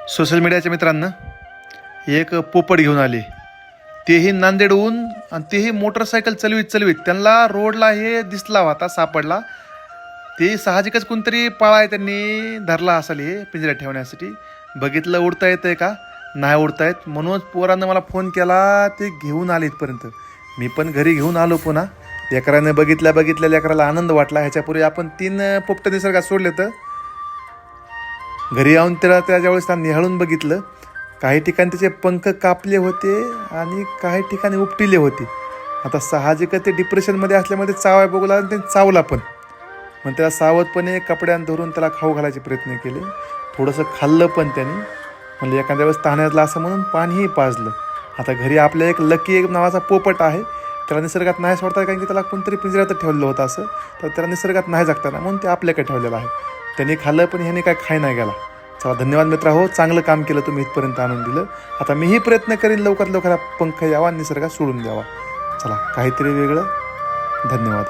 Social मीडियाच्या मित्रांना एक पोपट घेऊन आले, तेही नांदेडहून, आणि तेही मोटरसायकल चलवीत त्यांना रोडला हे दिसला होता, सापडला. ते साहजिकच कोणतरी पाळाय त्यांनी धरला असेल हे पिंजऱ्यात ठेवण्यासाठी. बघितलं उडता येतंय का, नाही उडता येत, म्हणून पोरानं मला फोन केला, ते घेऊन आले इथपर्यंत. मी पण घरी घेऊन आलो. पुन्हा लेकराने बघितल्या लेकराला आनंद वाटला. ह्याच्यापूर्वी आपण 3 पोपट निसर्गात सोडले, तर घरी येऊन त्याच्यावेळेस त्यांना निहाळून बघितलं. काही ठिकाणी त्याचे पंख कापले होते आणि काही ठिकाणी उपटिले होते. आता साहजिकच ते डिप्रेशनमध्ये असल्यामुळे चावाय बघू लागला, त्यांनी चावला पण. मग त्याला सावधपणे कपड्यानं धरून त्याला खाऊ घालायचे प्रयत्न केले. थोडंसं खाल्लं पण त्यांनी. म्हणजे एखाद्या वेळेस ताण्यातला असं म्हणून पाणीही पाजलं. आता घरी आपल्या एक लकी एक नावाचा पोपट आहे. त्याला निसर्गात नाही सोडता, कारण की त्याला कोणतरी पिंजऱ्यात ठेवलं होतं असं, तर त्याला निसर्गात नाही जगताना म्हणून ते आपल्याकडे ठेवलेलं आहे. त्यांनी खाल्लं पण ह्याने काय खाय नाही गेला. चला, धन्यवाद मित्रा. हो, चांगलं काम केलं तुम्ही, इथपर्यंत आणून दिलं. आता मीही प्रयत्न करीन लवकरात लवकर पंख यावा, निसर्गात सोडून द्यावा. चला, काहीतरी वेगळं. धन्यवाद.